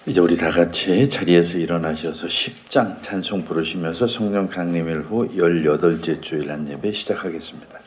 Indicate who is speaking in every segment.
Speaker 1: 이제 우리 다 같이 자리에서 일어나셔서 10장 찬송 부르시면서 성령 강림일 후 18째 주일 안예배 시작하겠습니다.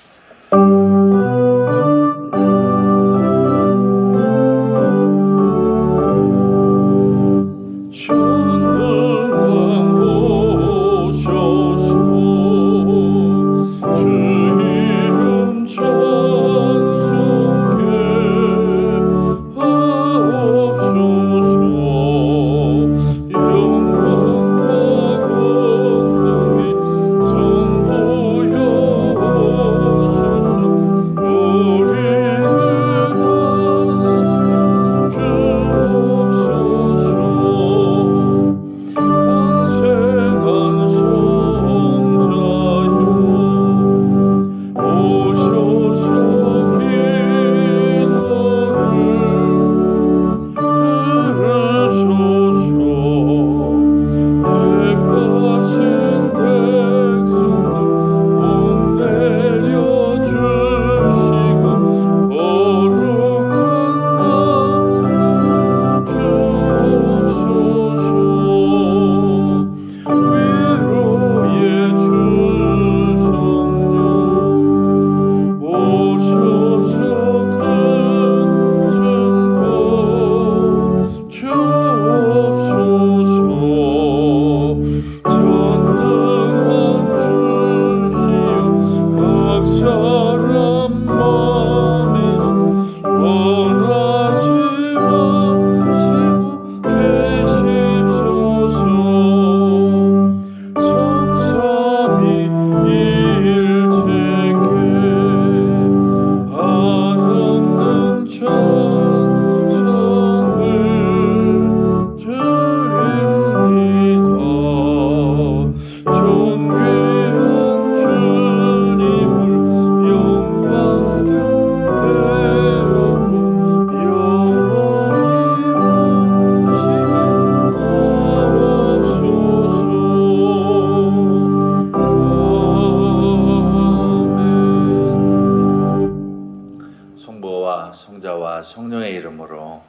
Speaker 1: 성자와 성령의 이름으로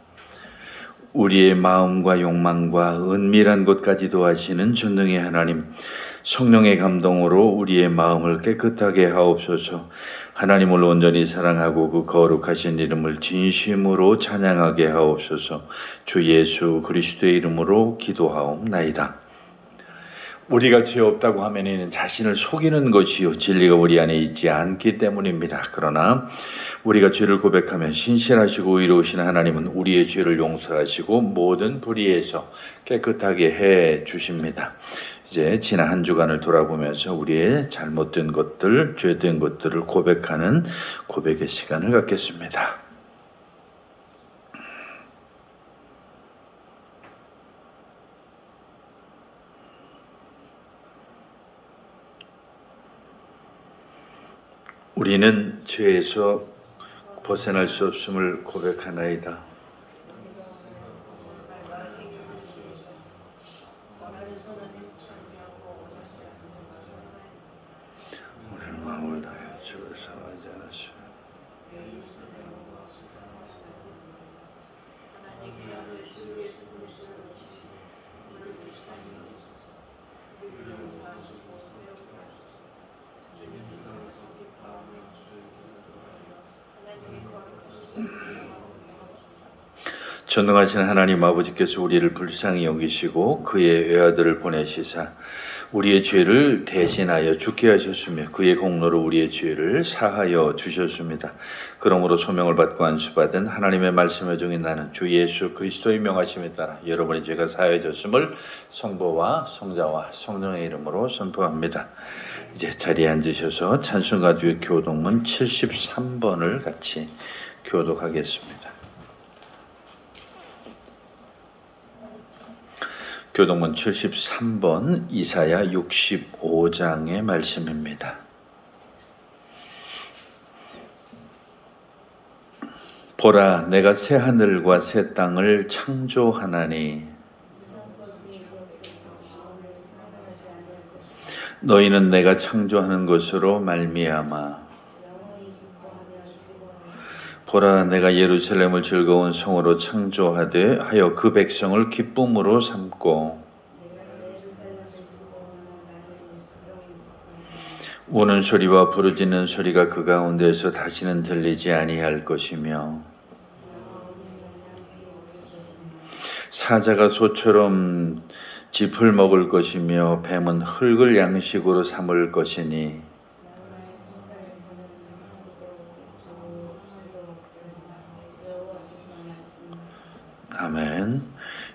Speaker 1: 우리의 마음과 욕망과 은밀한 곳까지도 아시는 전능의 하나님, 성령의 감동으로 우리의 마음을 깨끗하게 하옵소서. 하나님을 온전히 사랑하고 그 거룩하신 이름을 진심으로 찬양하게 하옵소서. 주 예수 그리스도의 이름으로 기도하옵나이다. 우리가 죄 없다고 하면 이는 자신을 속이는 것이요 진리가 우리 안에 있지 않기 때문입니다. 그러나 우리가 죄를 고백하면 신실하시고 의로우신 하나님은 우리의 죄를 용서하시고 모든 불의에서 깨끗하게 해 주십니다. 이제 지난 한 주간을 돌아보면서 우리의 잘못된 것들, 죄된 것들을 고백하는 고백의 시간을 갖겠습니다. 우리는 죄에서 벗어날 수 없음을 고백하나이다. 오늘 마음을 다해 주를 사랑하지 않으시오. 전능하신 하나님 아버지께서 우리를 불쌍히 여기시고 그의 외아들을 보내시사 우리의 죄를 대신하여 죽게 하셨으며 그의 공로로 우리의 죄를 사하여 주셨습니다. 그러므로 소명을 받고 안수받은 하나님의 말씀의 종인 나는 주 예수 그리스도의 명하심에 따라 여러분의 죄가 사하여졌음을 성부와 성자와 성령의 이름으로 선포합니다. 이제 자리에 앉으셔서 찬송가 뒤에 교독문 73번을 같이 교독하겠습니다. 교독문 73번 이사야 65장의 말씀입니다. 보라, 내가 새 하늘과 새 땅을 창조하나니 너희는 내가 창조하는 것으로 말미암아 보라, 내가 예루살렘을 즐거운 성으로 창조하되 하여 그 백성을 기쁨으로 삼고 우는 소리와 부르짖는 소리가 그 가운데에서 다시는 들리지 아니할 것이며 사자가 소처럼 짚을 먹을 것이며 뱀은 흙을 양식으로 삼을 것이니 아멘.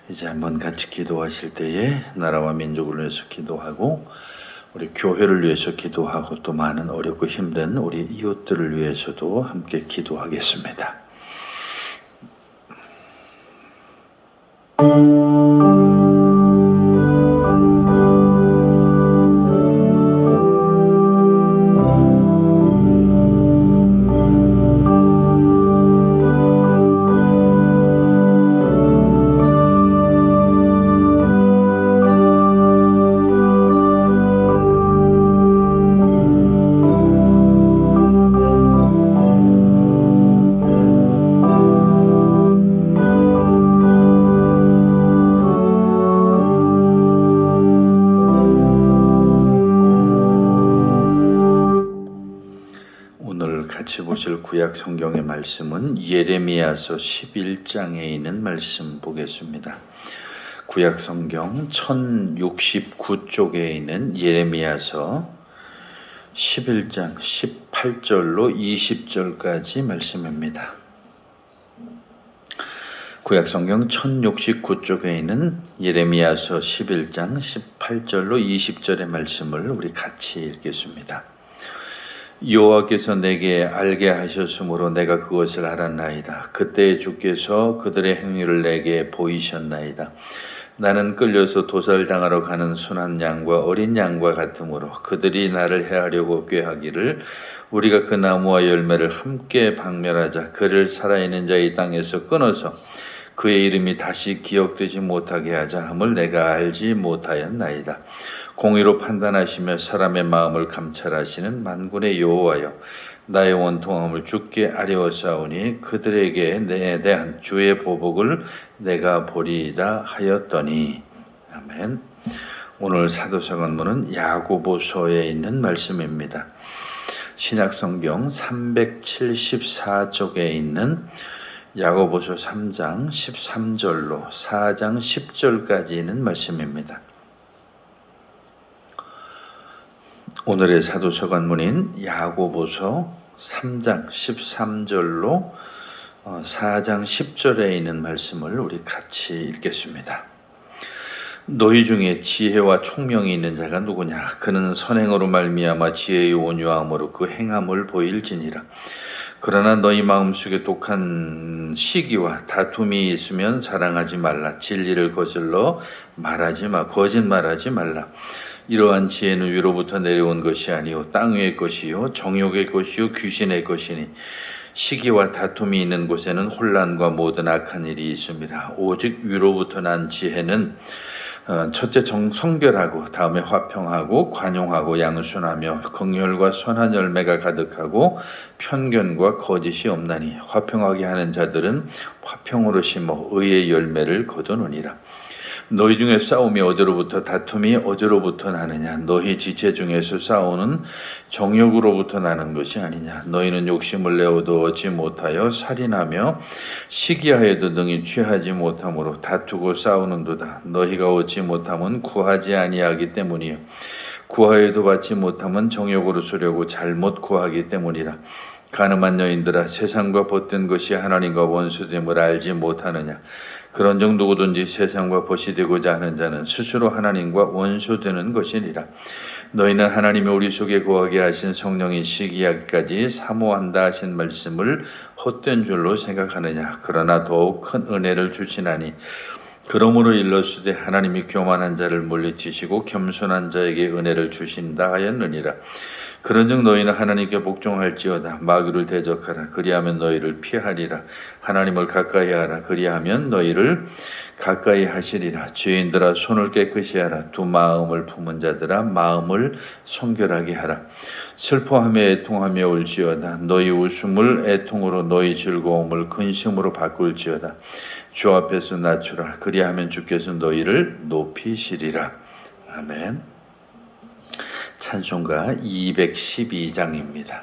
Speaker 1: 이제 한번 같이 기도하실 때에 나라와 민족을 위해서 기도하고 우리 교회를 위해서 기도하고 또 많은 어렵고 힘든 우리 이웃들을 위해서도 함께 기도하겠습니다. 같이 보실 구약 성경의 말씀은 예레미야서 11장에 있는 말씀 보겠습니다. 구약 성경 1069쪽에 있는 예레미야서 11장 18절로 20절까지 말씀입니다. 구약 성경 1069쪽에 있는 예레미야서 11장 18절로 20절의 말씀을 우리 같이 읽겠습니다. 여호와께서 내게 알게 하셨으므로 내가 그것을 알았나이다. 그때 주께서 그들의 행위를 내게 보이셨나이다. 나는 끌려서 도살당하러 가는 순한 양과 어린 양과 같으므로 그들이 나를 해하려고 꾀하기를 우리가 그 나무와 열매를 함께 박멸하자. 그를 살아있는 자의 땅에서 끊어서 그의 이름이 다시 기억되지 못하게 하자 함을 내가 알지 못하였나이다. 공의로 판단하시며 사람의 마음을 감찰하시는 만군의 여호와여, 나의 원통함을 주께 아뢰었사오니 그들에게 내에 대한 주의 보복을 내가 보리이다 하였더니. 아멘. 오늘 사도서관문은 야고보서에 있는 말씀입니다. 신약성경 374쪽에 있는 야고보서 3장 13절로 4장 10절까지 있는 말씀입니다. 오늘의 사도서관문인 야고보서 3장 13절로 4장 10절에 있는 말씀을 우리 같이 읽겠습니다. 너희 중에 지혜와 총명이 있는 자가 누구냐? 그는 선행으로 말미암아 지혜의 온유함으로 그 행함을 보일지니라. 그러나 너희 마음속에 독한 시기와 다툼이 있으면 자랑하지 말라. 진리를 거슬러 말하지 마. 거짓말하지 말라. 이러한 지혜는 위로부터 내려온 것이 아니요 땅 위의 것이요 정욕의 것이요 귀신의 것이니 시기와 다툼이 있는 곳에는 혼란과 모든 악한 일이 있습니다. 오직 위로부터 난 지혜는 첫째 성결하고 다음에 화평하고 관용하고 양순하며 긍휼과 선한 열매가 가득하고 편견과 거짓이 없나니 화평하게 하는 자들은 화평으로 심어 의의 열매를 거두느니라. 너희 중에 싸움이 어디로부터 다툼이 어디로부터 나느냐? 너희 지체 중에서 싸우는 정욕으로부터 나는 것이 아니냐? 너희는 욕심을 내어도 얻지 못하여 살인하며 시기하여도 능히 취하지 못함으로 다투고 싸우는도다. 너희가 얻지 못함은 구하지 아니하기 때문이요 구하여도 받지 못함은 정욕으로 쓰려고 잘못 구하기 때문이라. 가늠한 여인들아, 세상과 벗된 것이 하나님과 원수됨을 알지 못하느냐? 그런즉 누구든지 세상과 벗이 되고자 하는 자는 스스로 하나님과 원수되는 것이니라. 너희는 하나님이 우리 속에 거하게 하신 성령이 시기하기까지 사모한다 하신 말씀을 헛된 줄로 생각하느냐? 그러나 더욱 큰 은혜를 주시나니 그러므로 일러스되 하나님이 교만한 자를 물리치시고 겸손한 자에게 은혜를 주신다 하였느니라. 그런즉 너희는 하나님께 복종할지어다. 마귀를 대적하라. 그리하면 너희를 피하리라. 하나님을 가까이 하라. 그리하면 너희를 가까이 하시리라. 죄인들아, 손을 깨끗이 하라. 두 마음을 품은 자들아, 마음을 성결하게 하라. 슬퍼하며 애통하며 울지어다. 너희 웃음을 애통으로 너희 즐거움을 근심으로 바꿀지어다. 주 앞에서 낮추라. 그리하면 주께서 너희를 높이시리라. 아멘. 찬송가 212장입니다.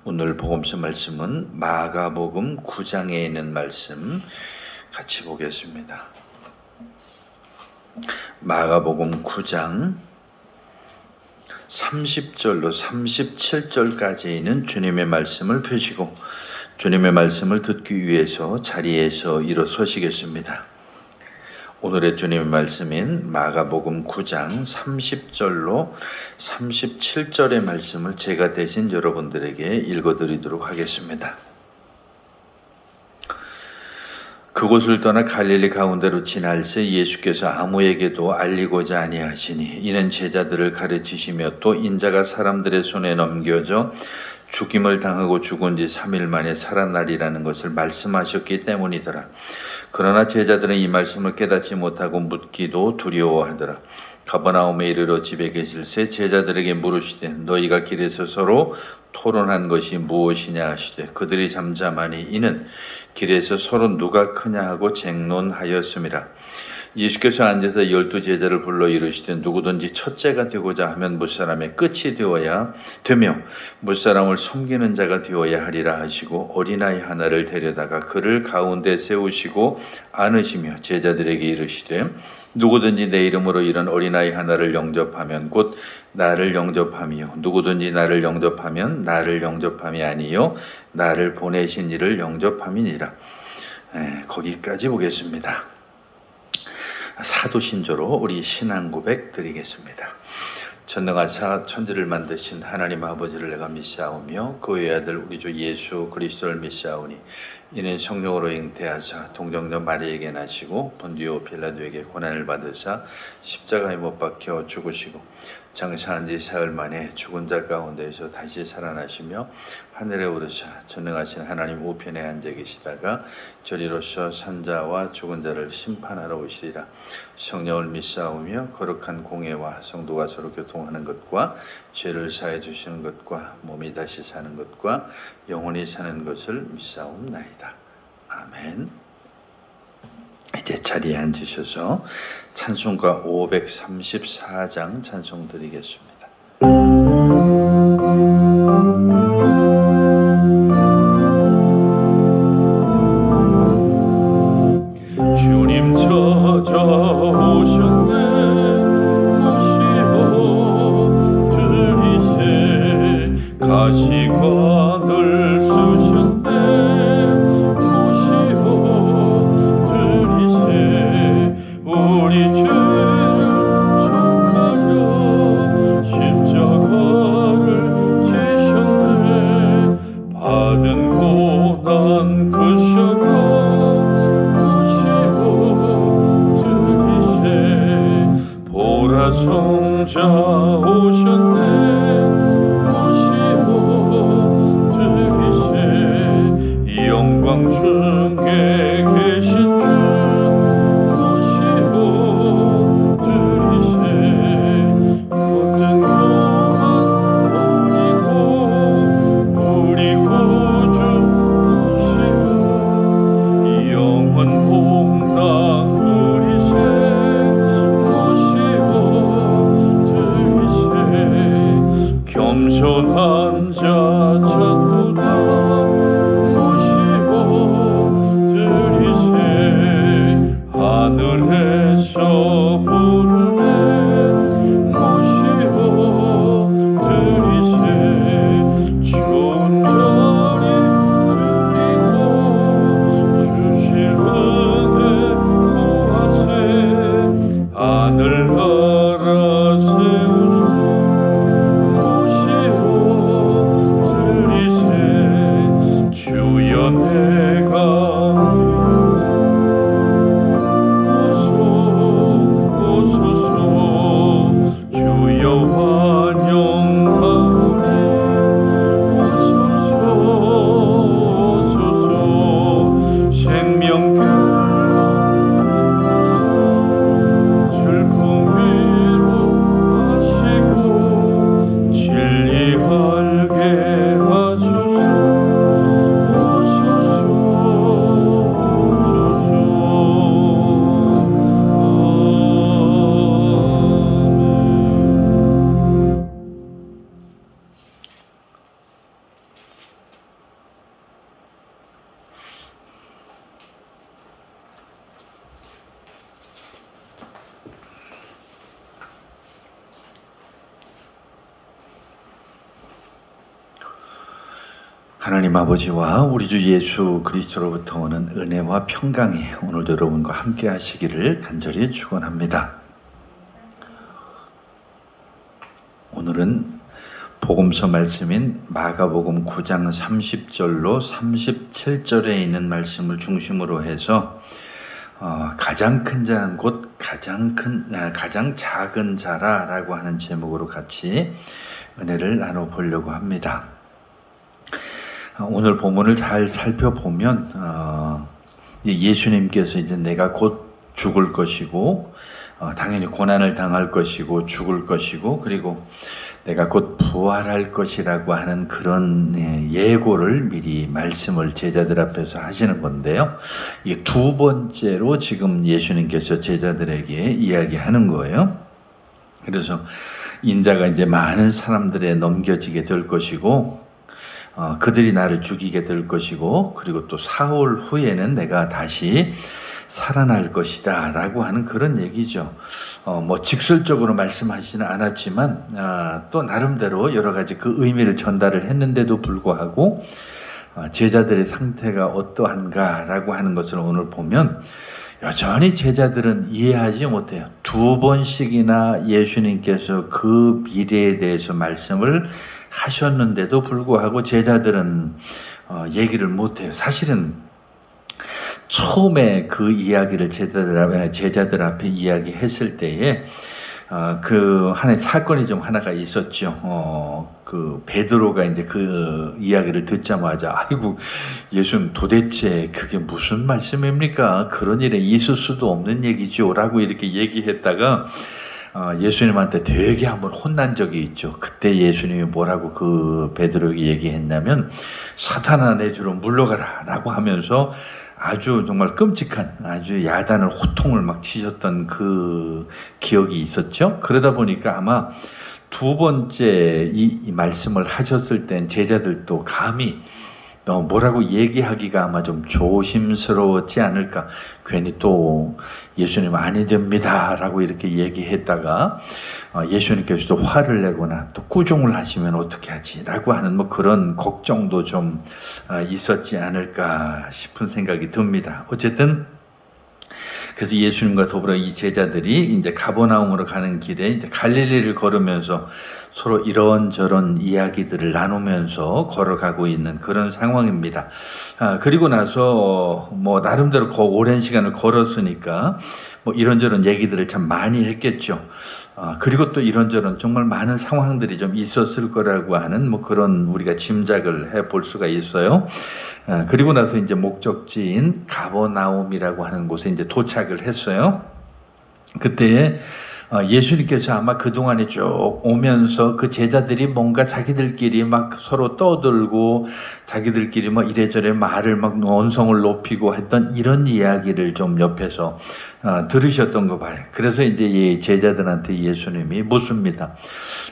Speaker 1: 오늘 복음서 말씀은 마가복음 9장에 있는 말씀 같이 보겠습니다. 마가복음 9장 30절로 37절까지 있는 주님의 말씀을 펴시고 주님의 말씀을 듣기 위해서 자리에서 일어서시겠습니다. 오늘의 주님의 말씀인 마가복음 9장 30절로 37절의 말씀을 제가 대신 여러분들에게 읽어드리도록 하겠습니다. 그곳을 떠나 갈릴리 가운데로 지날새 예수께서 아무에게도 알리고자 아니하시니 이는 제자들을 가르치시며 또 인자가 사람들의 손에 넘겨져 죽임을 당하고 죽은 지 3일 만에 살아나리라는 것을 말씀하셨기 때문이더라. 그러나 제자들은 이 말씀을 깨닫지 못하고 묻기도 두려워하더라. 가버나움에 이르러 집에 계실새 제자들에게 물으시되 너희가 길에서 서로 토론한 것이 무엇이냐 하시되 그들이 잠잠하니 이는 길에서 서로 누가 크냐 하고 쟁론하였음이라. 예수께서 앉아서 12 제자를 불러 이르시되 누구든지 첫째가 되고자 하면 무사람의 끝이 되며 무사람을 섬기는 자가 되어야 하리라 하시고 어린아이 하나를 데려다가 그를 가운데 세우시고 안으시며 제자들에게 이르시되 누구든지 내 이름으로 이런 어린아이 하나를 영접하면 곧 나를 영접함이요 누구든지 나를 영접하면 나를 영접함이 아니요 나를 보내신 이를 영접함이니라. 거기까지 보겠습니다. 사도신조로 우리 신앙 고백 드리겠습니다. 전능하사 천지를 만드신 하나님 아버지를 내가 믿사오며 그 외아들 우리 주 예수 그리스도를 믿사오니 이는 성령으로 잉태하사 동정녀 마리에게 나시고 본디오 빌라도에게 고난을 받으사 십자가에 못 박혀 죽으시고 장사한 지 사흘 만에 죽은 자 가운데에서 다시 살아나시며 하늘에 오르사 전능하신 하나님 우편에 앉아 계시다가 저리로서 산자와 죽은 자를 심판하러 오시리라. 성령을 믿사오며 거룩한 공예와 성도가 서로 교통하는 것과 죄를 사해 주시는 것과 몸이 다시 사는 것과 영원히 사는 것을 믿사옵나이다. 아멘. 이제 자리에 앉으셔서 찬송가 534장 찬송 드리겠습니다. 주님 찾아오셨네 모시어 영광 중에 계신 주 모시고 들이세 모든 교만 버리고 우리 구주 모시고 영원 복락 누리세 모시고 들이세 겸손한 자 찾도다 모시고 들이세 하늘에서 부르네 모시고 들이세 좋은 자리 드리고 주실 은혜 구하세 하늘나라 세우소 모시고 들이세 주여 내가 오소서 주여 환영하오니 오소서 생명길 슬픔 위로하시고 진리 알게 하소서 오소서 하나님 아버지와 우리 주 예수 그리스도로부터 오는 은혜와 평강이 오늘도 여러분과 함께 하시기를 간절히 축원합니다. 오늘은 복음서 말씀인 마가복음 9장 30절로 37절에 있는 말씀을 중심으로 해서 가장 큰 자는 곧 가장 작은 자라라고 하는 제목으로 같이 은혜를 나눠보려고 합니다. 오늘 본문을 잘 살펴보면 예수님께서 이제 내가 곧 죽을 것이고 당연히 고난을 당할 것이고 죽을 것이고 그리고 내가 곧 부활할 것이라고 하는 그런 예고를 미리 말씀을 제자들 앞에서 하시는 건데요. 이게 두 번째로 지금 예수님께서 제자들에게 이야기하는 거예요. 그래서 인자가 이제 많은 사람들에 넘겨지게 될 것이고 그들이 나를 죽이게 될 것이고 그리고 또 사흘 후에는 내가 다시 살아날 것이다 라고 하는 그런 얘기죠. 뭐 직설적으로 말씀하시지는 않았지만 또 나름대로 여러 가지 그 의미를 전달을 했는데도 불구하고 제자들의 상태가 어떠한가 라고 하는 것을 오늘 보면 여전히 제자들은 이해하지 못해요. 두 번씩이나 예수님께서 그 미래에 대해서 말씀을 하셨는데도 불구하고 제자들은 얘기를 못해요. 사실은 처음에 그 이야기를 제자들 앞에 이야기했을 때에 그 하나의 사건이 좀 하나가 있었죠. 그 베드로가 이제 그 이야기를 듣자마자 아이고 예수님 도대체 그게 무슨 말씀입니까? 그런 일에 있을 수도 없는 얘기죠라고 이렇게 얘기했다가 예수님한테 되게 한번 혼난 적이 있죠. 그때 예수님이 뭐라고 그 베드로에게 얘기했냐면 사탄아 내 뒤로 물러가라 라고 하면서 아주 정말 끔찍한 아주 야단을 호통을 막 치셨던 그 기억이 있었죠. 그러다 보니까 아마 두 번째 이 말씀을 하셨을 땐 제자들도 감히 뭐라고 얘기하기가 아마 좀 조심스러웠지 않을까. 괜히 또 예수님 아니 됩니다 라고 이렇게 얘기했다가 예수님께서도 화를 내거나 또 꾸중을 하시면 어떻게 하지 라고 하는 뭐 그런 걱정도 좀 있었지 않을까 싶은 생각이 듭니다. 어쨌든 그래서 예수님과 더불어 이 제자들이 이제 가버나움으로 가는 길에 이제 갈릴리를 걸으면서 서로 이런저런 이야기들을 나누면서 걸어가고 있는 그런 상황입니다. 그리고 나서 뭐 나름대로 오랜 시간을 걸었으니까 뭐 이런저런 얘기들을 참 많이 했겠죠. 그리고 또 이런저런 정말 많은 상황들이 좀 있었을 거라고 하는 뭐 그런 우리가 짐작을 해볼 수가 있어요. 그리고 나서 이제 목적지인 가버나움이라고 하는 곳에 이제 도착을 했어요. 그때 예수님께서 아마 그동안에 쭉 오면서 그 제자들이 뭔가 자기들끼리 막 서로 떠들고 자기들끼리 막 이래저래 말을 막 언성을 높이고 했던 이런 이야기를 좀 옆에서 들으셨던 거 봐요. 그래서 이제 이 제자들한테 예수님이 묻습니다.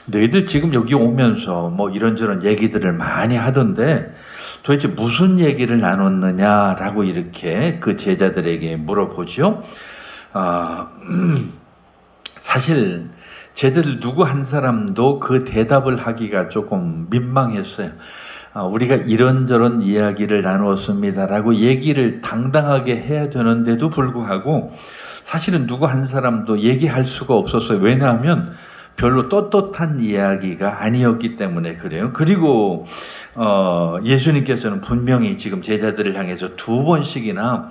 Speaker 1: 너희들 지금 여기 오면서 뭐 이런저런 얘기들을 많이 하던데 도대체 무슨 얘기를 나눴느냐라고 이렇게 그 제자들에게 물어보죠. 사실 제자들 누구 한 사람도 그 대답을 하기가 조금 민망했어요. 우리가 이런저런 이야기를 나누었습니다라고 얘기를 당당하게 해야 되는데도 불구하고 사실은 누구 한 사람도 얘기할 수가 없었어요. 왜냐하면 별로 떳떳한 이야기가 아니었기 때문에 그래요. 그리고 예수님께서는 분명히 지금 제자들을 향해서 2번씩이나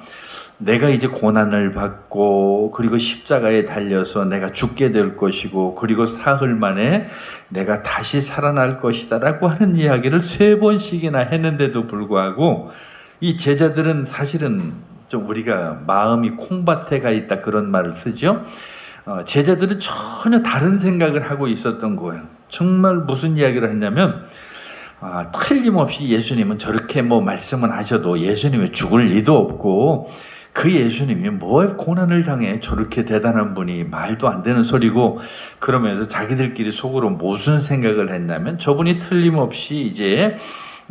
Speaker 1: 내가 이제 고난을 받고 그리고 십자가에 달려서 내가 죽게 될 것이고 그리고 사흘 만에 내가 다시 살아날 것이다 라고 하는 이야기를 3번씩이나 했는데도 불구하고 이 제자들은 사실은 좀 우리가 마음이 콩밭에 가 있다 그런 말을 쓰죠. 제자들은 전혀 다른 생각을 하고 있었던 거예요. 정말 무슨 이야기를 했냐면 틀림없이 예수님은 저렇게 뭐 말씀은 하셔도 예수님이 죽을 리도 없고 그 예수님이 뭐 고난을 당해 저렇게 대단한 분이 말도 안 되는 소리고 그러면서 자기들끼리 속으로 무슨 생각을 했냐면 저분이 틀림없이 이제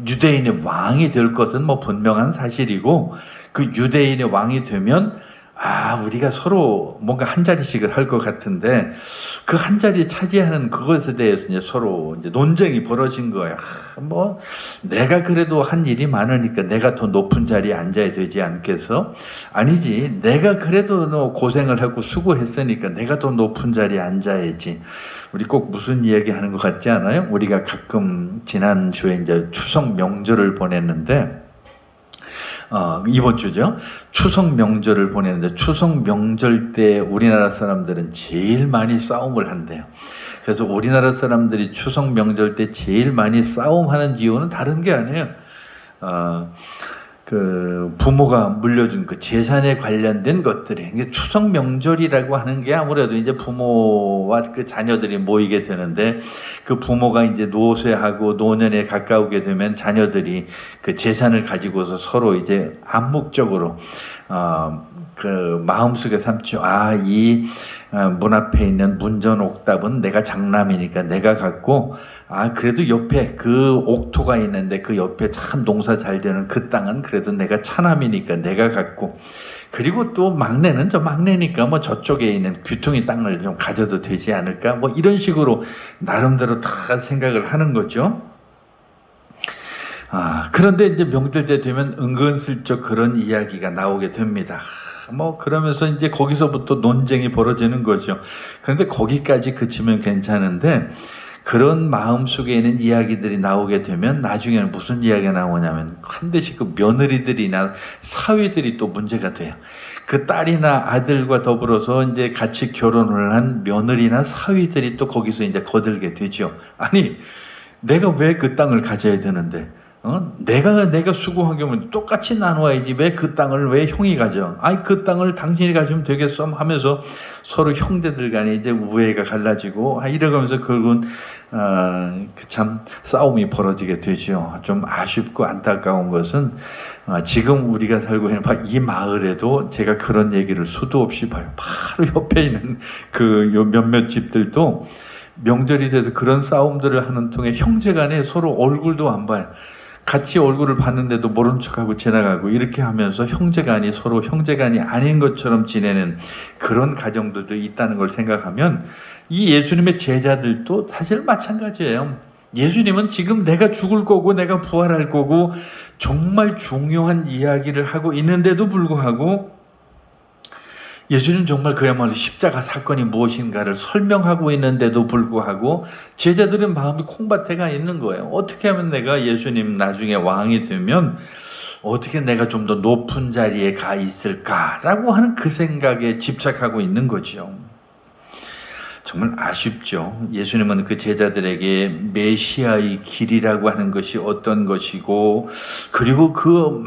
Speaker 1: 유대인의 왕이 될 것은 뭐 분명한 사실이고 그 유대인의 왕이 되면 우리가 서로 뭔가 한 자리씩을 할 것 같은데 그 한 자리 차지하는 그것에 대해서 이제 서로 이제 논쟁이 벌어진 거예요. 뭐 내가 그래도 한 일이 많으니까 내가 더 높은 자리에 앉아야 되지 않겠어? 아니지. 내가 그래도 너 고생을 하고 수고했으니까 내가 더 높은 자리에 앉아야지. 우리 꼭 무슨 이야기 하는 것 같지 않아요? 우리가 가끔 지난주에 이제 추석 명절을 보냈는데 이번 주죠. 추석 명절을 보내는데 추석 명절 때 우리나라 사람들은 제일 많이 싸움을 한대요. 그래서 우리나라 사람들이 추석 명절 때 제일 많이 싸움하는 이유는 다른 게 아니에요. 그 부모가 물려준 그 재산에 관련된 것들이 추석 명절이라고 하는 게 아무래도 이제 부모와 그 자녀들이 모이게 되는데 그 부모가 이제 노쇠하고 노년에 가까우게 되면 자녀들이 그 재산을 가지고서 서로 이제 암묵적으로 그 마음속에 삼죠. 이 문 앞에 있는 문전 옥답은 내가 장남이니까 내가 갖고 그래도 옆에 그 옥토가 있는데 그 옆에 참 농사 잘 되는 그 땅은 그래도 내가 차남이니까 내가 갖고 그리고 또 막내는 저 막내니까 뭐 저쪽에 있는 귀퉁이 땅을 좀 가져도 되지 않을까 뭐 이런 식으로 나름대로 다 생각을 하는 거죠. 그런데 이제 명절 때 되면 은근슬쩍 그런 이야기가 나오게 됩니다. 뭐 그러면서 이제 거기서부터 논쟁이 벌어지는 거죠. 그런데 거기까지 그치면 괜찮은데 그런 마음속에 있는 이야기들이 나오게 되면 나중에는 무슨 이야기가 나오냐면 반드시 그 며느리들이나 사위들이 또 문제가 돼요. 그 딸이나 아들과 더불어서 이제 같이 결혼을 한 며느리나 사위들이 또 거기서 이제 거들게 되죠. 아니, 내가 왜 그 땅을 가져야 되는데? 내가 수고한 경우는 똑같이 나눠야지 왜 그 땅을 왜 형이 가져? 그 땅을 당신이 가지면 되겠어? 하면서 서로 형제들 간에 이제 우애가 갈라지고 이러면서 결국은 참 싸움이 벌어지게 되죠. 좀 아쉽고 안타까운 것은 지금 우리가 살고 있는 이 마을에도 제가 그런 얘기를 수도 없이 봐요. 바로 옆에 있는 그 몇몇 집들도 명절이 돼도 그런 싸움들을 하는 통에 형제간에 서로 얼굴도 안 봐요. 같이 얼굴을 봤는데도 모른 척하고 지나가고 이렇게 하면서 형제간이 서로 형제간이 아닌 것처럼 지내는 그런 가정들도 있다는 걸 생각하면 이 예수님의 제자들도 사실 마찬가지예요. 예수님은 지금 내가 죽을 거고 내가 부활할 거고 정말 중요한 이야기를 하고 있는데도 불구하고 예수님은 정말 그야말로 십자가 사건이 무엇인가를 설명하고 있는데도 불구하고 제자들은 마음이 콩밭에 가 있는 거예요. 어떻게 하면 내가 예수님 나중에 왕이 되면 어떻게 내가 좀 더 높은 자리에 가 있을까라고 하는 그 생각에 집착하고 있는 거죠. 정말 아쉽죠. 예수님은 그 제자들에게 메시아의 길이라고 하는 것이 어떤 것이고, 그리고 그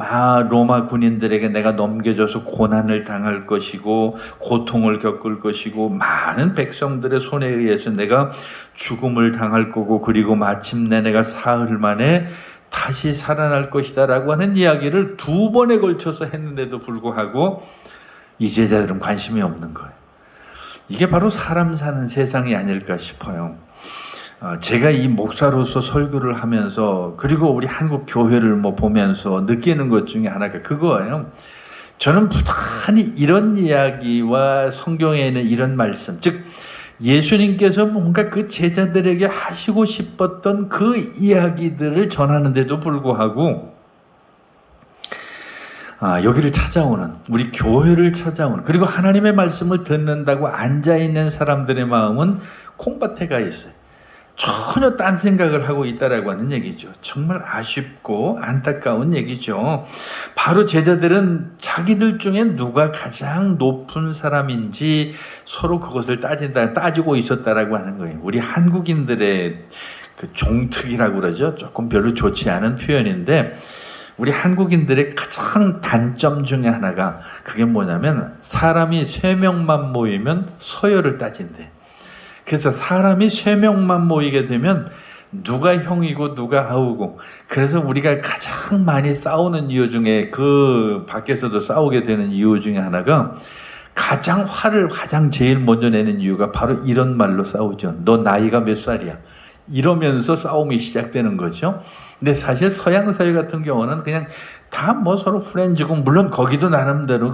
Speaker 1: 로마 군인들에게 내가 넘겨져서 고난을 당할 것이고 고통을 겪을 것이고 많은 백성들의 손에 의해서 내가 죽음을 당할 거고, 그리고 마침내 내가 사흘 만에 다시 살아날 것이다 라고 하는 이야기를 2번에 걸쳐서 했는데도 불구하고 이 제자들은 관심이 없는 거예요. 이게 바로 사람 사는 세상이 아닐까 싶어요. 제가 이 목사로서 설교를 하면서, 그리고 우리 한국 교회를 보면서 느끼는 것 중에 하나가 그거예요. 저는 부단히 이런 이야기와 성경에 있는 이런 말씀, 즉 예수님께서 뭔가 그 제자들에게 하시고 싶었던 그 이야기들을 전하는데도 불구하고 여기를 찾아오는, 우리 교회를 찾아오는, 그리고 하나님의 말씀을 듣는다고 앉아있는 사람들의 마음은 콩밭에 가 있어요. 전혀 딴 생각을 하고 있다라고 하는 얘기죠. 정말 아쉽고 안타까운 얘기죠. 바로 제자들은 자기들 중에 누가 가장 높은 사람인지 서로 그것을 따지고 있었다라고 하는 거예요. 우리 한국인들의 그 종특이라고 그러죠. 조금 별로 좋지 않은 표현인데, 우리 한국인들의 가장 단점 중에 하나가 그게 뭐냐면, 사람이 3명만 모이면 서열을 따진대. 그래서 사람이 3명만 모이게 되면 누가 형이고 누가 아우고, 그래서 우리가 가장 많이 싸우는 이유 중에, 그 밖에서도 싸우게 되는 이유 중에 하나가, 화를 가장 제일 먼저 내는 이유가 바로 이런 말로 싸우죠. 너 나이가 몇 살이야? 이러면서 싸움이 시작되는 거죠. 근데 사실 서양 사회 같은 경우는 그냥 다 서로 프렌즈고, 물론 거기도 나름대로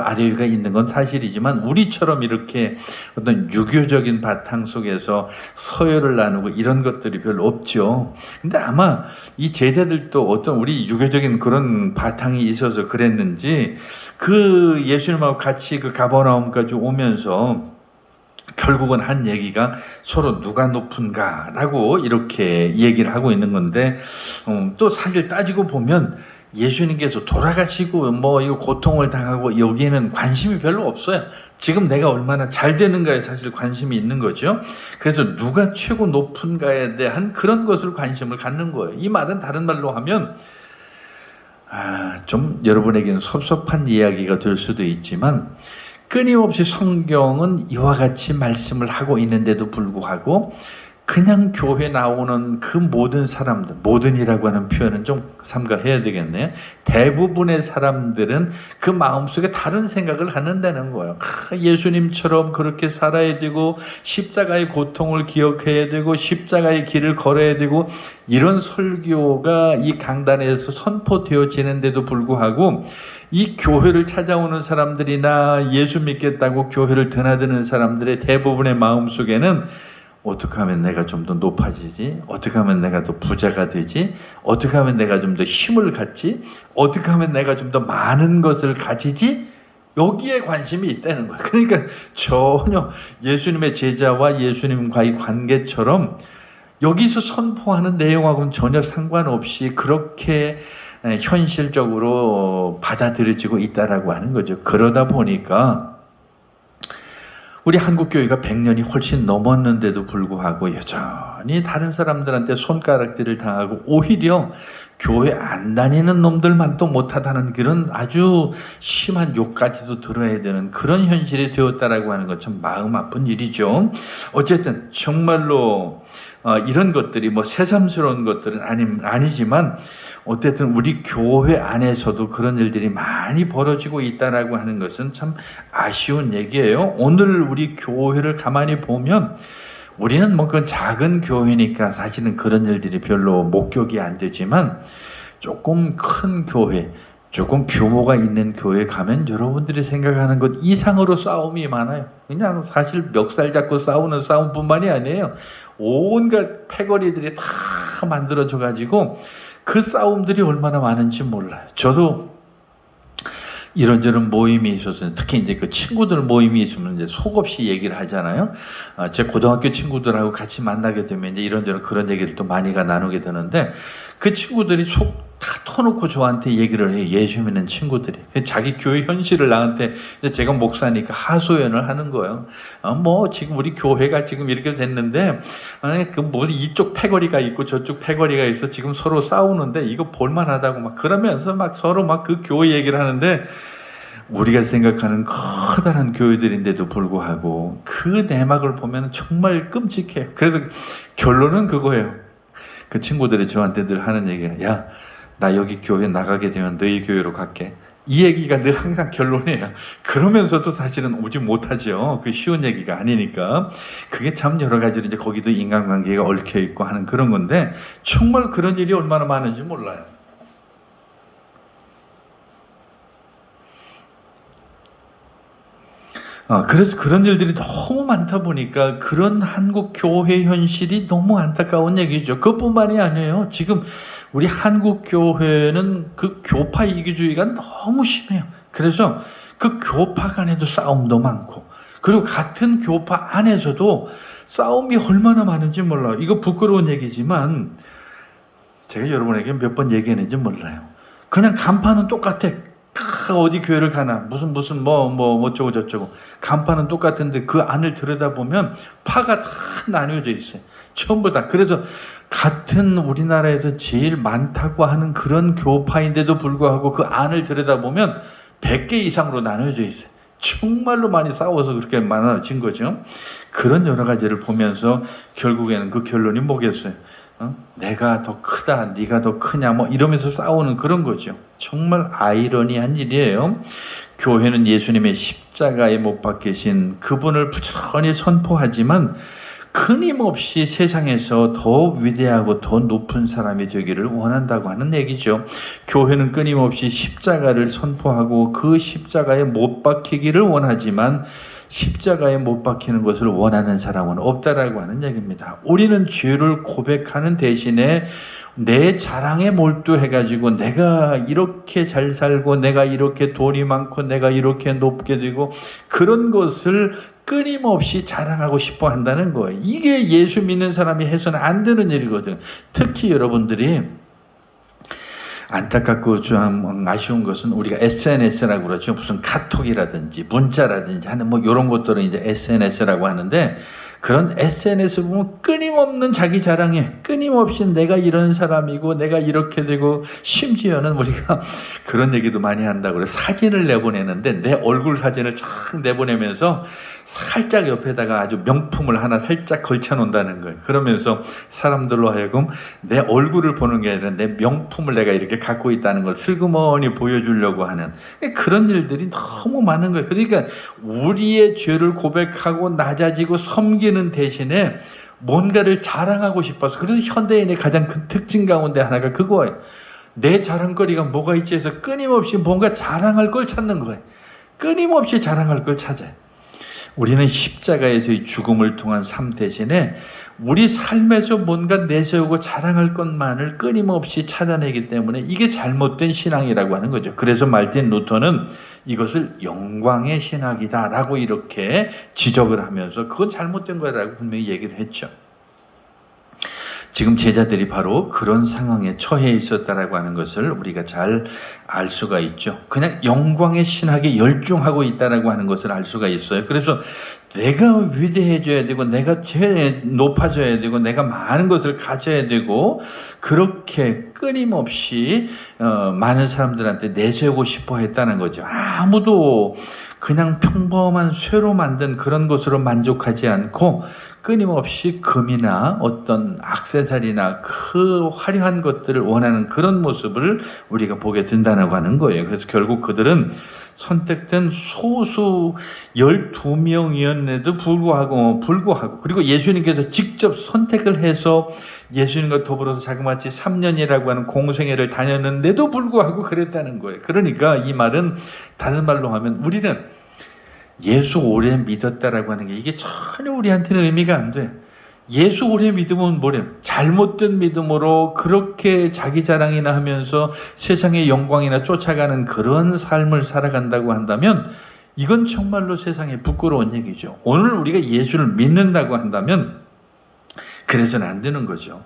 Speaker 1: 아래위가 있는 건 사실이지만, 우리처럼 이렇게 어떤 유교적인 바탕 속에서 서열을 나누고 이런 것들이 별로 없죠. 근데 아마 이 제자들도 어떤 우리 유교적인 그런 바탕이 있어서 그랬는지, 그 예수님하고 같이 그 가버나움까지 오면서 결국은 한 얘기가 서로 누가 높은가라고 이렇게 얘기를 하고 있는 건데, 또 사실 따지고 보면 예수님께서 돌아가시고 이거 고통을 당하고 여기에는 관심이 별로 없어요. 지금 내가 얼마나 잘 되는가에 사실 관심이 있는 거죠. 그래서 누가 최고 높은가에 대한 그런 것을 관심을 갖는 거예요. 이 말은 다른 말로 하면, 좀 여러분에게는 섭섭한 이야기가 될 수도 있지만, 끊임없이 성경은 이와 같이 말씀을 하고 있는데도 불구하고 그냥 교회 나오는 그 모든 사람들, 모든이라고 하는 표현은 좀 삼가해야 되겠네요. 대부분의 사람들은 그 마음속에 다른 생각을 갖는다는 거예요. 예수님처럼 그렇게 살아야 되고, 십자가의 고통을 기억해야 되고, 십자가의 길을 걸어야 되고, 이런 설교가 이 강단에서 선포되어지는데도 불구하고 이 교회를 찾아오는 사람들이나 예수 믿겠다고 교회를 드나드는 사람들의 대부분의 마음속에는, 어떻게 하면 내가 좀 더 높아지지? 어떻게 하면 내가 더 부자가 되지? 어떻게 하면 내가 좀 더 힘을 갖지? 어떻게 하면 내가 좀 더 많은 것을 가지지? 여기에 관심이 있다는 거예요. 그러니까 전혀 예수님의 제자와 예수님과의 관계처럼 여기서 선포하는 내용하고는 전혀 상관없이 그렇게 현실적으로 받아들여지고 있다라고 하는 거죠. 그러다 보니까 우리 한국교회가 100년이 훨씬 넘었는데도 불구하고 여전히 다른 사람들한테 손가락질을 당하고, 오히려 교회 안 다니는 놈들만 또 못하다는 그런 아주 심한 욕까지도 들어야 되는 그런 현실이 되었다라고 하는 것, 참 마음 아픈 일이죠. 어쨌든 정말로 이런 것들이 새삼스러운 것들은 아니지만, 어쨌든 우리 교회 안에서도 그런 일들이 많이 벌어지고 있다라고 하는 것은 참 아쉬운 얘기예요. 오늘 우리 교회를 가만히 보면, 우리는 그건 작은 교회니까 사실은 그런 일들이 별로 목격이 안 되지만, 조금 큰 교회, 조금 규모가 있는 교회 가면 여러분들이 생각하는 것 이상으로 싸움이 많아요. 그냥 사실 멱살 잡고 싸우는 싸움뿐만이 아니에요. 온갖 패거리들이 다 만들어져 가지고 그 싸움들이 얼마나 많은지 몰라요. 저도 이런저런 모임이 있어서, 특히 이제 그 친구들 모임이 있으면 이제 속없이 얘기를 하잖아요. 제 고등학교 친구들하고 같이 만나게 되면 이제 이런저런 그런 얘기를 또 많이가 나누게 되는데, 그 친구들이 다 터놓고 저한테 얘기를 해요. 예수 믿는 친구들이. 자기 교회 현실을 나한테, 제가 목사니까 하소연을 하는 거예요. 뭐 지금 우리 교회가 지금 이렇게 됐는데 뭐 이쪽 패거리가 있고 저쪽 패거리가 있어 지금 서로 싸우는데 이거 볼만하다고 막 그러면서 막 서로 막 그 교회 얘기를 하는데, 우리가 생각하는 커다란 교회들인데도 불구하고 그 내막을 보면 정말 끔찍해요. 그래서 결론은 그거예요. 그 친구들이 저한테 늘 하는 얘기가, 야, 나 여기 교회 나가게 되면 너희 교회로 갈게. 이 얘기가 늘 항상 결론이에요. 그러면서도 사실은 오지 못하죠. 그 쉬운 얘기가 아니니까. 그게 참 여러 가지로 이제 거기도 인간관계가 얽혀 있고 하는 그런 건데, 정말 그런 일이 얼마나 많은지 몰라요. 그래서 그런 일들이 너무 많다 보니까 그런 한국 교회 현실이 너무 안타까운 얘기죠. 그것뿐만이 아니에요. 지금 우리 한국 교회는 그 교파 이기주의가 너무 심해요. 그래서 그 교파 간에도 싸움도 많고, 그리고 같은 교파 안에서도 싸움이 얼마나 많은지 몰라요. 이거 부끄러운 얘기지만 제가 여러분에게 몇 번 얘기했는지 몰라요. 그냥 간판은 똑같아. 어디 교회를 가나 무슨 뭐 어쩌고 저쩌고 간판은 똑같은데 그 안을 들여다보면 파가 다 나뉘어져 있어요. 전부 다. 그래서 같은 우리나라에서 제일 많다고 하는 그런 교파인데도 불구하고 그 안을 들여다보면 100개 이상으로 나눠져 있어요. 정말로 많이 싸워서 그렇게 많아진 거죠. 그런 여러 가지를 보면서 결국에는 그 결론이 뭐겠어요? 내가 더 크다, 네가 더 크냐, 뭐 이러면서 싸우는 그런 거죠. 정말 아이러니한 일이에요. 교회는 예수님의 십자가에 못 박히신 그분을 부지런히 선포하지만 끊임없이 세상에서 더 위대하고 더 높은 사람이 되기를 원한다고 하는 얘기죠. 교회는 끊임없이 십자가를 선포하고 그 십자가에 못 박히기를 원하지만 십자가에 못 박히는 것을 원하는 사람은 없다라고 하는 얘기입니다. 우리는 죄를 고백하는 대신에 내 자랑에 몰두해가지고 내가 이렇게 잘 살고 내가 이렇게 돈이 많고 내가 이렇게 높게 되고 그런 것을 끊임없이 자랑하고 싶어 한다는 거예요. 이게 예수 믿는 사람이 해서는 안 되는 일이거든. 특히 여러분들이 안타깝고 좀 아쉬운 것은 우리가 SNS라고 그러죠. 무슨 카톡이라든지 문자라든지 하는 뭐 이런 것들은 이제 SNS라고 하는데, 그런 SNS 보면 끊임없는 자기 자랑해. 끊임없이 내가 이런 사람이고 내가 이렇게 되고, 심지어는 우리가 그런 얘기도 많이 한다고 그래. 사진을 내보내는데 내 얼굴 사진을 쫙 내보내면서 살짝 옆에다가 아주 명품을 하나 살짝 걸쳐 놓는다는 거예요. 그러면서 사람들로 하여금 내 얼굴을 보는 게 아니라 내 명품을 내가 이렇게 갖고 있다는 걸 슬그머니 보여주려고 하는 그런 일들이 너무 많은 거예요. 그러니까 우리의 죄를 고백하고 낮아지고 섬기는 대신에 뭔가를 자랑하고 싶어서, 그래서 현대인의 가장 큰 특징 가운데 하나가 그거예요. 내 자랑거리가 뭐가 있지 해서 끊임없이 뭔가 자랑할 걸 찾는 거예요. 끊임없이 자랑할 걸 찾아요. 우리는 십자가에서의 죽음을 통한 삶 대신에 우리 삶에서 뭔가 내세우고 자랑할 것만을 끊임없이 찾아내기 때문에 이게 잘못된 신앙이라고 하는 거죠. 그래서 말틴 루터는 이것을 영광의 신학이다라고 이렇게 지적을 하면서 그건 잘못된 거라고 분명히 얘기를 했죠. 지금 제자들이 바로 그런 상황에 처해 있었다라고 하는 것을 우리가 잘 알 수가 있죠. 그냥 영광의 신학에 열중하고 있다라고 하는 것을 알 수가 있어요. 그래서 내가 위대해져야 되고 내가 제일 높아져야 되고 내가 많은 것을 가져야 되고 그렇게 끊임없이 많은 사람들한테 내세우고 싶어 했다는 거죠. 아무도 그냥 평범한 쇠로 만든 그런 것으로 만족하지 않고 끊임없이 금이나 어떤 액세서리나 그 화려한 것들을 원하는 그런 모습을 우리가 보게 된다고 하는 거예요. 그래서 결국 그들은 선택된 소수 12명이었는데도 불구하고 그리고 예수님께서 직접 선택을 해서 예수님과 더불어서 자그마치 3년이라고 하는 공생애를 다녔는데도 불구하고 그랬다는 거예요. 그러니까 이 말은 다른 말로 하면 우리는 예수 오래 믿었다라고 하는 게 이게 전혀 우리한테는 의미가 안 돼. 예수 오래 믿으면 뭐래요? 잘못된 믿음으로 그렇게 자기 자랑이나 하면서 세상의 영광이나 쫓아가는 그런 삶을 살아간다고 한다면 이건 정말로 세상에 부끄러운 얘기죠. 오늘 우리가 예수를 믿는다고 한다면 그래서는 안 되는 거죠.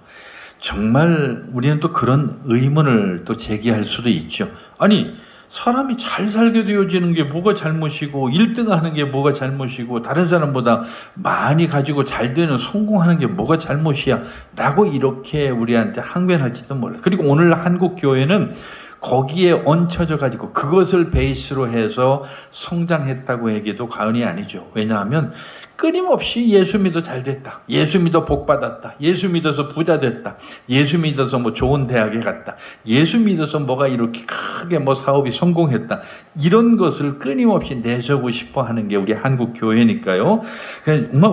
Speaker 1: 정말 우리는 또 그런 의문을 또 제기할 수도 있죠. 아니, 사람이 잘 살게 되어지는 게 뭐가 잘못이고 1등 하는 게 뭐가 잘못이고 다른 사람보다 많이 가지고 잘 되는 성공하는 게 뭐가 잘못이야 라고 이렇게 우리한테 항변할지도 몰라요. 그리고 오늘 한국 교회는 거기에 얹혀져 가지고 그것을 베이스로 해서 성장했다고 얘기도 과언이 아니죠. 왜냐하면 끊임없이 예수 믿어 잘 됐다, 예수 믿어 복 받았다, 예수 믿어서 부자 됐다, 예수 믿어서 뭐 좋은 대학에 갔다, 예수 믿어서 뭐가 이렇게 크게 뭐 사업이 성공했다, 이런 것을 끊임없이 내세우고 싶어 하는 게 우리 한국 교회니까요.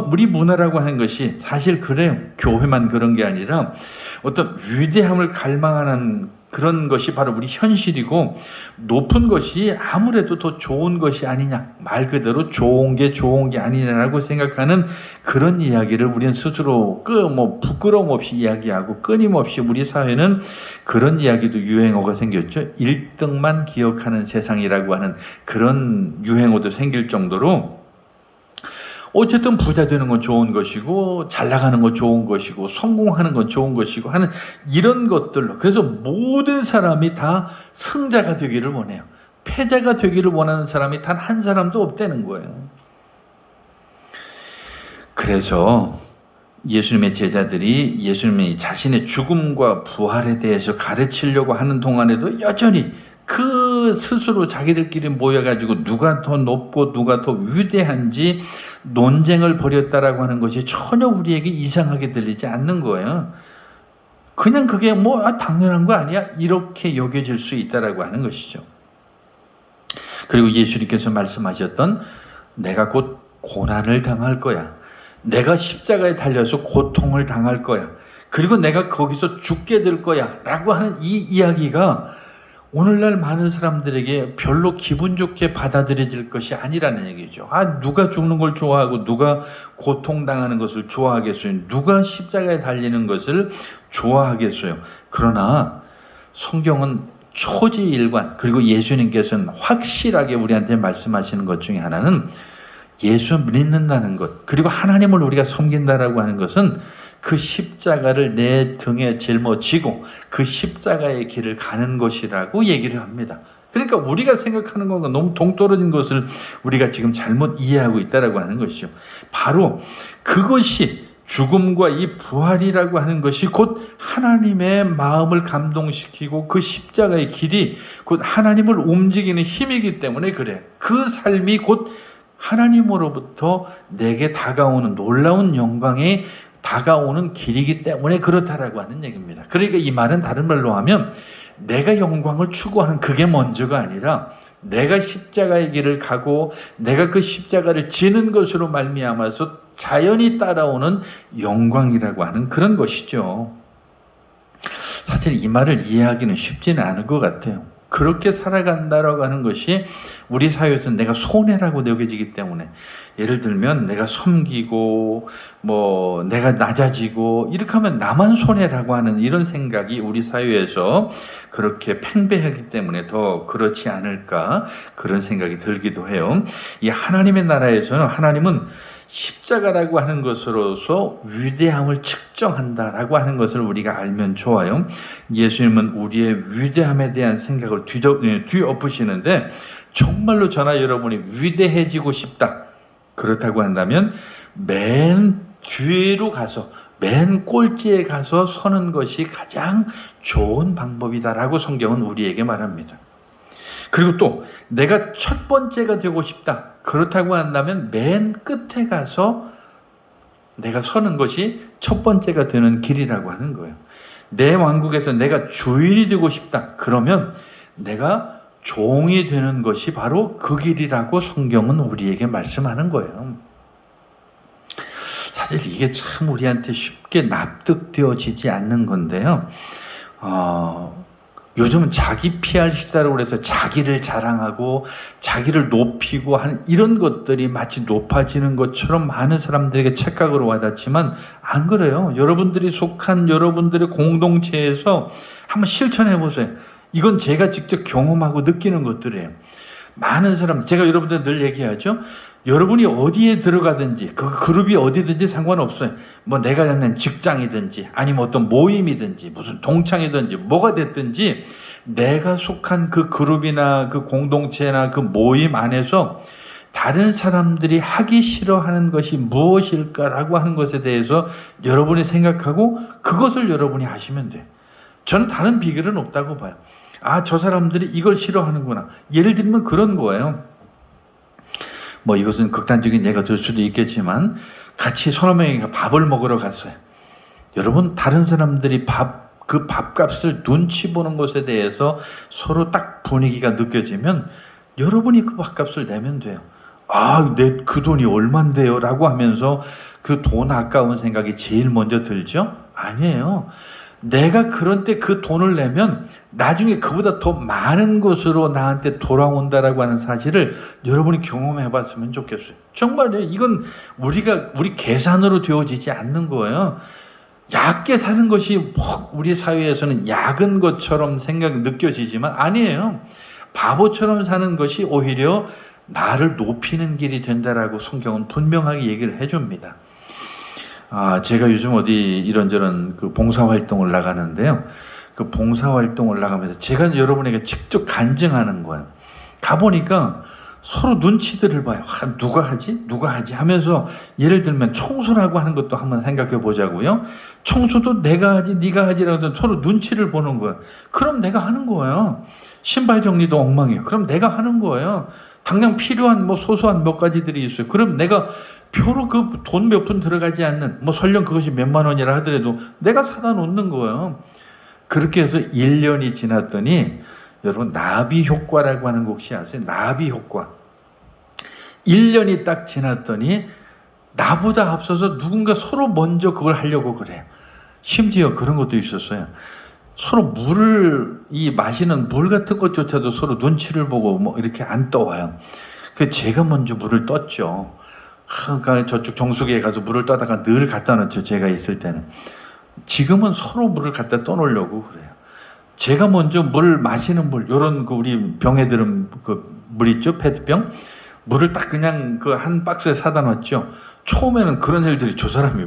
Speaker 1: 우리 문화라고 하는 것이 사실 그래요. 교회만 그런 게 아니라 어떤 위대함을 갈망하는 그런 것이 바로 우리 현실이고, 높은 것이 아무래도 더 좋은 것이 아니냐, 말 그대로 좋은 게 아니냐라고 생각하는 그런 이야기를 우리는 스스로 부끄러움 없이 이야기하고, 끊임없이 우리 사회는 그런 이야기도 유행어가 생겼죠. 1등만 기억하는 세상이라고 하는 그런 유행어도 생길 정도로, 어쨌든 부자 되는 건 좋은 것이고 잘 나가는 건 좋은 것이고 성공하는 건 좋은 것이고 하는 이런 것들로, 그래서 모든 사람이 다 승자가 되기를 원해요. 패자가 되기를 원하는 사람이 단 한 사람도 없다는 거예요. 그래서 예수님의 제자들이 예수님이 자신의 죽음과 부활에 대해서 가르치려고 하는 동안에도 여전히 그 스스로 자기들끼리 모여가지고 누가 더 높고 누가 더 위대한지 논쟁을 벌였다라고 하는 것이 전혀 우리에게 이상하게 들리지 않는 거예요. 그냥 그게 당연한 거 아니야? 이렇게 여겨질 수 있다라고 하는 것이죠. 그리고 예수님께서 말씀하셨던 내가 곧 고난을 당할 거야, 내가 십자가에 달려서 고통을 당할 거야, 그리고 내가 거기서 죽게 될 거야 라고 하는 이 이야기가 오늘날 많은 사람들에게 별로 기분 좋게 받아들여질 것이 아니라는 얘기죠. 누가 죽는 걸 좋아하고 누가 고통당하는 것을 좋아하겠어요? 누가 십자가에 달리는 것을 좋아하겠어요? 그러나 성경은 초지일관, 그리고 예수님께서는 확실하게 우리한테 말씀하시는 것 중에 하나는 예수 믿는다는 것, 그리고 하나님을 우리가 섬긴다라고 하는 것은 그 십자가를 내 등에 짊어지고 그 십자가의 길을 가는 것이라고 얘기를 합니다. 그러니까 우리가 생각하는 것과 너무 동떨어진 것을 우리가 지금 잘못 이해하고 있다라고 하는 것이죠. 바로 그것이, 죽음과 이 부활이라고 하는 것이 곧 하나님의 마음을 감동시키고 그 십자가의 길이 곧 하나님을 움직이는 힘이기 때문에 그래. 그 삶이 곧 하나님으로부터 내게 다가오는 놀라운 영광의 다가오는 길이기 때문에 그렇다라고 하는 얘기입니다. 그러니까 이 말은 다른 말로 하면 내가 영광을 추구하는 그게 먼저가 아니라 내가 십자가의 길을 가고 내가 그 십자가를 지는 것으로 말미암아서 자연히 따라오는 영광이라고 하는 그런 것이죠. 사실 이 말을 이해하기는 쉽지는 않을 것 같아요. 그렇게 살아간다라고 하는 것이 우리 사회에서 내가 손해라고 여겨지기 때문에, 예를 들면 내가 섬기고 내가 낮아지고 이렇게 하면 나만 손해라고 하는 이런 생각이 우리 사회에서 그렇게 팽배하기 때문에 더 그렇지 않을까, 그런 생각이 들기도 해요. 이 하나님의 나라에서는 하나님은 십자가라고 하는 것으로서 위대함을 측정한다라고 하는 것을 우리가 알면 좋아요. 예수님은 우리의 위대함에 대한 생각을 뒤엎으시는데, 정말로 저나 여러분이 위대해지고 싶다, 그렇다고 한다면 맨 뒤로 가서, 맨 꼴찌에 가서 서는 것이 가장 좋은 방법이다라고 성경은 우리에게 말합니다. 그리고 또 내가 첫 번째가 되고 싶다, 그렇다고 한다면 맨 끝에 가서 내가 서는 것이 첫 번째가 되는 길이라고 하는 거예요. 내 왕국에서 내가 주인이 되고 싶다, 그러면 내가 종이 되는 것이 바로 그 길이라고 성경은 우리에게 말씀하는 거예요. 사실 이게 참 우리한테 쉽게 납득되어지지 않는 건데요. 요즘은 자기 PR 시대라고 해서 자기를 자랑하고 자기를 높이고 하는 이런 것들이 마치 높아지는 것처럼 많은 사람들에게 착각으로 와닿지만 안 그래요. 여러분들이 속한 여러분들의 공동체에서 한번 실천해 보세요. 이건 제가 직접 경험하고 느끼는 것들이에요. 많은 사람, 제가 여러분들 늘 얘기하죠. 여러분이 어디에 들어가든지 그 그룹이 어디든지 상관없어요. 뭐 내가 갖는 직장이든지 아니면 어떤 모임이든지 무슨 동창이든지 뭐가 됐든지 내가 속한 그 그룹이나 그 공동체나 그 모임 안에서 다른 사람들이 하기 싫어하는 것이 무엇일까라고 하는 것에 대해서 여러분이 생각하고 그것을 여러분이 하시면 돼요. 저는 다른 비결은 없다고 봐요. 아, 저 사람들이 이걸 싫어하는구나. 예를 들면 그런 거예요. 뭐 이것은 극단적인 예가 될 수도 있겠지만 같이 서너 명이 밥을 먹으러 갔어요. 여러분, 다른 사람들이 그 밥값을 눈치 보는 것에 대해서 서로 딱 분위기가 느껴지면 여러분이 그 밥값을 내면 돼요. 아, 그 돈이 얼만데요? 라고 하면서 그 돈 아까운 생각이 제일 먼저 들죠? 아니에요. 내가 그런 때 그 돈을 내면 나중에 그보다 더 많은 것으로 나한테 돌아온다라고 하는 사실을 여러분이 경험해 봤으면 좋겠어요. 정말요. 이건 우리 계산으로 되어지지 않는 거예요. 얕게 사는 것이 우리 사회에서는 약은 것처럼 느껴지지만 아니에요. 바보처럼 사는 것이 오히려 나를 높이는 길이 된다라고 성경은 분명하게 얘기를 해줍니다. 제가 요즘 어디 이런저런 그 봉사활동을 나가는데요. 그 봉사활동을 나가면서 제가 여러분에게 직접 간증하는 거예요. 가보니까 서로 눈치들을 봐요. 누가 하지? 누가 하지? 하면서 예를 들면 청소라고 하는 것도 한번 생각해 보자고요. 청소도 내가 하지, 네가 하지라고 서로 눈치를 보는 거예요. 그럼 내가 하는 거예요. 신발 정리도 엉망이에요. 그럼 내가 하는 거예요. 당장 필요한 뭐 소소한 몇 가지들이 있어요. 그럼 내가 표로 그 돈 몇 푼 들어가지 않는, 뭐 설령 그것이 몇만 원이라 하더라도 내가 사다 놓는 거예요. 그렇게 해서 1년이 지났더니 여러분, 나비 효과라고 하는 거 혹시 아세요? 나비 효과. 1년이 딱 지났더니 나보다 앞서서 누군가 서로 먼저 그걸 하려고 그래요. 심지어 그런 것도 있었어요. 서로 마시는 물 같은 것조차도 서로 눈치를 보고 뭐 이렇게 안 떠와요. 그래서 제가 먼저 물을 떴죠. 그러니까 저쪽 정수기에 가서 물을 떠다가 늘 갖다 놓죠. 제가 있을 때는. 지금은 서로 물을 갖다 떠놓으려고 그래요. 제가 먼저 마시는 물, 요런 우리 병에 들은 그 물 있죠? 페트병? 물을 딱 그냥 그 한 박스에 사다 놨죠. 처음에는 그런 일들이 저 사람이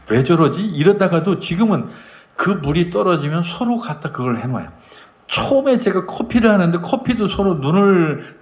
Speaker 1: 왜 저러지? 이러다가도 지금은 그 물이 떨어지면 서로 갖다 그걸 해놔요. 처음에 제가 커피를 하는데 커피도 서로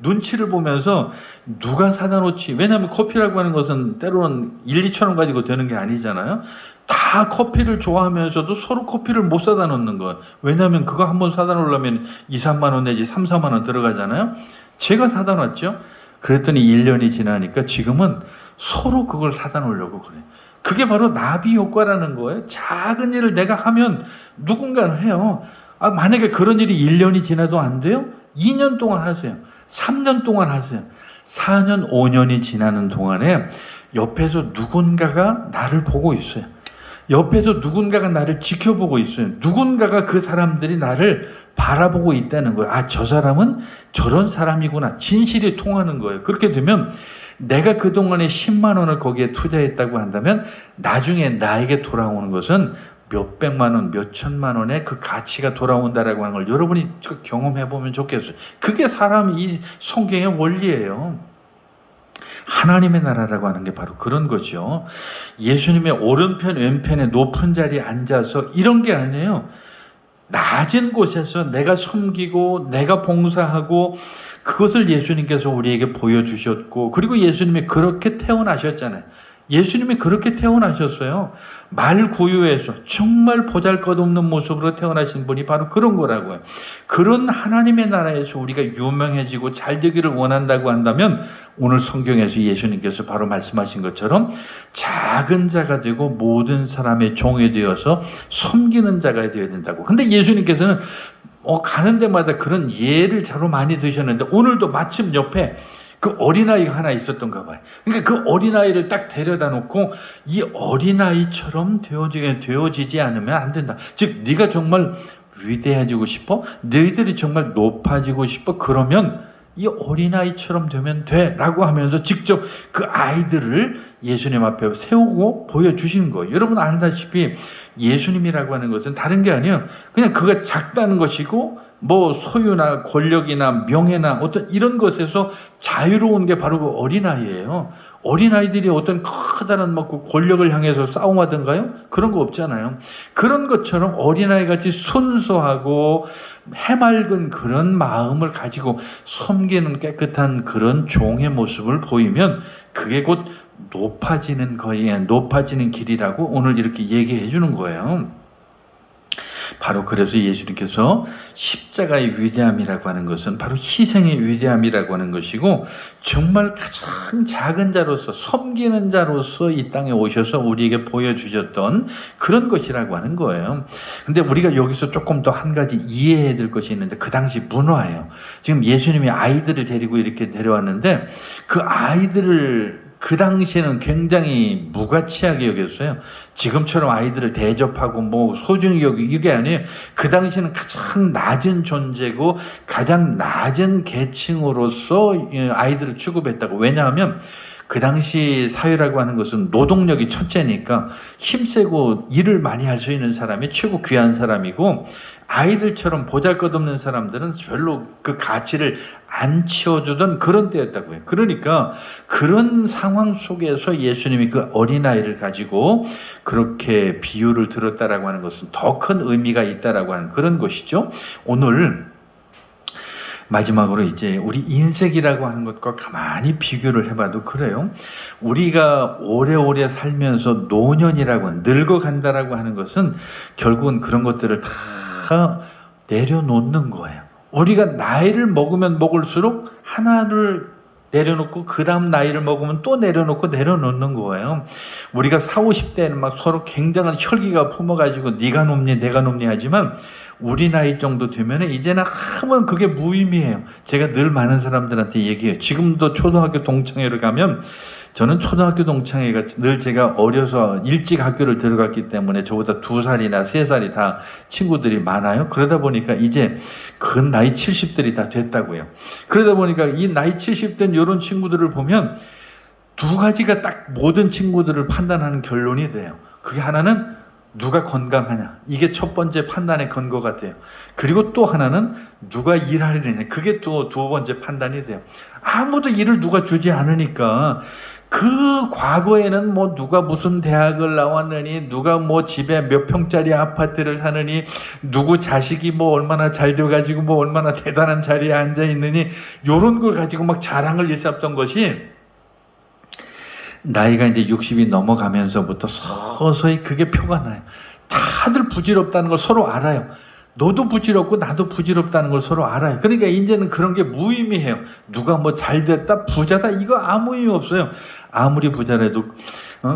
Speaker 1: 눈치를 보면서 누가 사다 놓지. 왜냐하면 커피라고 하는 것은 때로는 1, 2천 원 가지고 되는 게 아니잖아요. 다 커피를 좋아하면서도 서로 커피를 못 사다 놓는 거예요. 왜냐하면 그거 한번 사다 놓으려면 2, 3만 원 내지 3, 4만 원 들어가잖아요. 제가 사다 놨죠. 그랬더니 1년이 지나니까 지금은 서로 그걸 사다 놓으려고 그래요. 그게 바로 나비 효과라는 거예요. 작은 일을 내가 하면 누군가는 해요. 만약에 그런 일이 1년이 지나도 안 돼요? 2년 동안 하세요. 3년 동안 하세요. 4년, 5년이 지나는 동안에 옆에서 누군가가 나를 보고 있어요. 옆에서 누군가가 나를 지켜보고 있어요. 누군가가 그 사람들이 나를 바라보고 있다는 거예요. 저 사람은 저런 사람이구나. 진실이 통하는 거예요. 그렇게 되면 내가 그동안에 10만 원을 거기에 투자했다고 한다면 나중에 나에게 돌아오는 것은 몇백만 원, 몇천만 원의 그 가치가 돌아온다라고 하는 걸 여러분이 경험해 보면 좋겠어요. 그게 이 성경의 원리예요. 하나님의 나라라고 하는 게 바로 그런 거죠. 예수님의 오른편, 왼편에 높은 자리에 앉아서 이런 게 아니에요. 낮은 곳에서 내가 섬기고 내가 봉사하고 그것을 예수님께서 우리에게 보여주셨고, 그리고 예수님이 그렇게 태어나셨잖아요. 예수님이 그렇게 태어나셨어요. 말구유에서 정말 보잘것없는 모습으로 태어나신 분이 바로 그런 거라고요. 그런 하나님의 나라에서 우리가 유명해지고 잘 되기를 원한다고 한다면 오늘 성경에서 예수님께서 바로 말씀하신 것처럼 작은 자가 되고 모든 사람의 종이 되어서 섬기는 자가 되어야 된다고. 근데 예수님께서는 가는 데마다 그런 예를 자로 많이 드셨는데 오늘도 마침 옆에 그 어린아이가 하나 있었던가 봐요. 그러니까 그 어린아이를 딱 데려다 놓고 이 어린아이처럼 되어지지 않으면 안 된다. 즉 네가 정말 위대해지고 싶어? 너희들이 정말 높아지고 싶어? 그러면 이 어린아이처럼 되면 돼 라고 하면서 직접 그 아이들을 예수님 앞에 세우고 보여주시는 거예요. 여러분 안다시피 예수님이라고 하는 것은 다른 게 아니에요. 그냥 그가 작다는 것이고 뭐 소유나 권력이나 명예나 어떤 이런 것에서 자유로운 게 바로 그 어린아이예요. 어린아이들이 어떤 커다란 그 권력을 향해서 싸움하던가요? 그런 거 없잖아요. 그런 것처럼 어린아이 같이 순수하고 해맑은 그런 마음을 가지고 섬기는 깨끗한 그런 종의 모습을 보이면 그게 곧 높아지는 거예요. 높아지는 길이라고 오늘 이렇게 얘기해 주는 거예요. 바로 그래서 예수님께서 십자가의 위대함이라고 하는 것은 바로 희생의 위대함이라고 하는 것이고, 정말 가장 작은 자로서, 섬기는 자로서 이 땅에 오셔서 우리에게 보여주셨던 그런 것이라고 하는 거예요. 근데 우리가 여기서 조금 더 한 가지 이해해야 될 것이 있는데, 그 당시 문화예요. 지금 예수님이 아이들을 데리고 이렇게 데려왔는데, 그 아이들을 그 당시에는 굉장히 무가치하게 여겼어요. 지금처럼 아이들을 대접하고 뭐 소중히 여기고 이게 아니에요. 그 당시에는 가장 낮은 존재고 가장 낮은 계층으로서 아이들을 취급했다고. 왜냐하면 그 당시 사회라고 하는 것은 노동력이 첫째니까 힘세고 일을 많이 할 수 있는 사람이 최고 귀한 사람이고, 아이들처럼 보잘것없는 사람들은 별로 그 가치를 안 치워주던 그런 때였다고요. 그러니까 그런 상황 속에서 예수님이 그 어린아이를 가지고 그렇게 비유를 들었다라고 하는 것은 더 큰 의미가 있다라고 하는 그런 것이죠. 오늘 마지막으로 이제 우리 인생이라고 하는 것과 가만히 비교를 해봐도 그래요. 우리가 오래오래 살면서 노년이라고 늙어간다라고 하는 것은 결국은 그런 것들을 다 내려놓는 거예요. 우리가 나이를 먹으면 먹을수록 하나를 내려놓고 그 다음 나이를 먹으면 또 내려놓고 내려놓는 거예요. 우리가 40, 50대에는 막 서로 굉장한 혈기가 품어가지고 네가 높니 내가 높니 하지만 우리 나이 정도 되면 이제는 하면 그게 무의미해요. 제가 늘 많은 사람들한테 얘기해요. 지금도 초등학교 동창회를 가면, 저는 초등학교 동창회가 늘 제가 어려서 일찍 학교를 들어갔기 때문에 저보다 2살이나 3살이 다 친구들이 많아요. 그러다 보니까 이제 그 나이 70들이 다 됐다고요. 그러다 보니까 이 나이 70된 이런 친구들을 보면 두 가지가 딱 모든 친구들을 판단하는 결론이 돼요. 그게 하나는 누가 건강하냐. 이게 첫 번째 판단의 근거 같아요. 그리고 또 하나는 누가 일하느냐. 그게 또 두 번째 판단이 돼요. 아무도 일을 누가 주지 않으니까 그 과거에는 뭐 누가 무슨 대학을 나왔느니, 누가 뭐 집에 몇 평짜리 아파트를 사느니, 누구 자식이 뭐 얼마나 잘 돼가지고 뭐 얼마나 대단한 자리에 앉아 있느니, 요런 걸 가지고 막 자랑을 일삼던 것이 나이가 이제 60이 넘어가면서부터 서서히 그게 표가 나요. 다들 부질없다는 걸 서로 알아요. 너도 부질없고 나도 부질없다는 걸 서로 알아요. 그러니까 이제는 그런 게 무의미해요. 누가 뭐 잘됐다, 부자다, 이거 아무 의미 없어요. 아무리 부자라도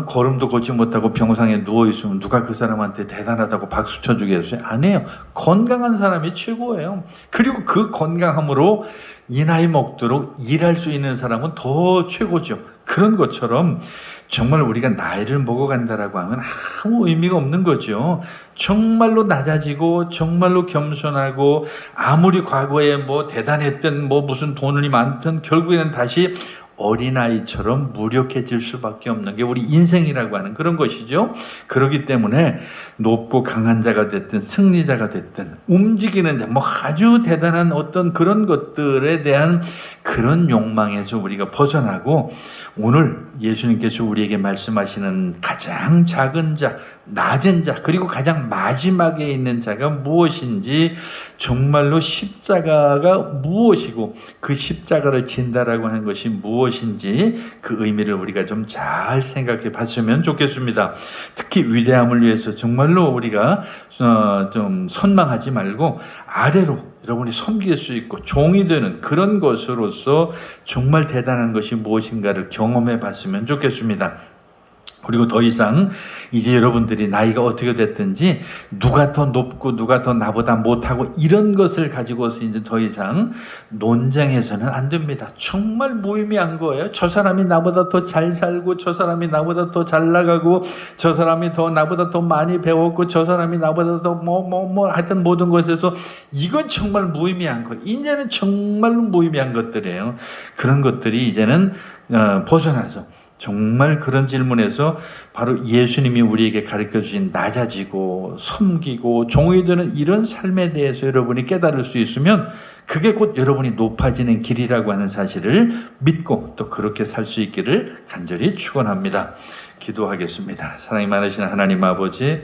Speaker 1: 걸음도 걷지 못하고 병상에 누워있으면 누가 그 사람한테 대단하다고 박수 쳐주겠어요? 안 해요. 건강한 사람이 최고예요. 그리고 그 건강함으로 이 나이 먹도록 일할 수 있는 사람은 더 최고죠. 그런 것처럼 정말 우리가 나이를 먹어간다라고 하면 아무 의미가 없는 거죠. 정말로 낮아지고 정말로 겸손하고 아무리 과거에 뭐 대단했던 뭐 무슨 돈이 많든 결국에는 다시 어린아이처럼 무력해질 수밖에 없는 게 우리 인생이라고 하는 그런 것이죠. 그렇기 때문에 높고 강한 자가 됐든 승리자가 됐든 움직이는 자, 뭐 아주 대단한 어떤 그런 것들에 대한 그런 욕망에서 우리가 벗어나고, 오늘 예수님께서 우리에게 말씀하시는 가장 작은 자, 낮은 자, 그리고 가장 마지막에 있는 자가 무엇인지, 정말로 십자가가 무엇이고 그 십자가를 진다라고 하는 것이 무엇인지 그 의미를 우리가 좀 잘 생각해 봤으면 좋겠습니다. 특히 위대함을 위해서 정말로 우리가 좀 선망하지 말고 아래로 여러분이 섬길 수 있고 종이 되는 그런 것으로서 정말 대단한 것이 무엇인가를 경험해 봤으면 좋겠습니다. 그리고 더 이상 이제 여러분들이 나이가 어떻게 됐든지 누가 더 높고 누가 더 나보다 못하고 이런 것을 가지고서 이제 더 이상 논쟁해서는 안 됩니다. 정말 무의미한 거예요. 저 사람이 나보다 더 잘 살고, 저 사람이 나보다 더 잘 나가고, 저 사람이 더 나보다 더 많이 배웠고, 저 사람이 나보다 더 하여튼 모든 것에서 이건 정말 무의미한 거예요. 이제는 정말로 무의미한 것들이에요. 그런 것들이 이제는 벗어나서 정말 그런 질문에서 바로 예수님이 우리에게 가르쳐 주신 낮아지고 섬기고 종이 되는 이런 삶에 대해서 여러분이 깨달을 수 있으면 그게 곧 여러분이 높아지는 길이라고 하는 사실을 믿고 또 그렇게 살 수 있기를 간절히 축원합니다. 기도하겠습니다. 사랑이 많으신 하나님 아버지,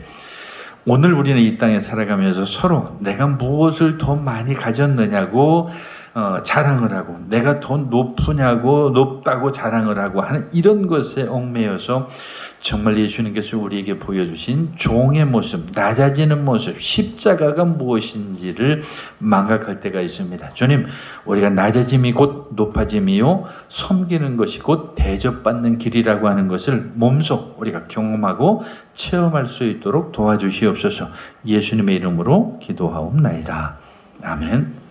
Speaker 1: 오늘 우리는 이 땅에 살아가면서 서로 내가 무엇을 더 많이 가졌느냐고 자랑을 하고, 내가 더 높다고 자랑을 하고 하는 이런 것에 얽매여서 정말 예수님께서 우리에게 보여주신 종의 모습, 낮아지는 모습, 십자가가 무엇인지를 망각할 때가 있습니다. 주님, 우리가 낮아짐이 곧 높아짐이요 섬기는 것이 곧 대접받는 길이라고 하는 것을 몸소 우리가 경험하고 체험할 수 있도록 도와주시옵소서. 예수님의 이름으로 기도하옵나이다. 아멘.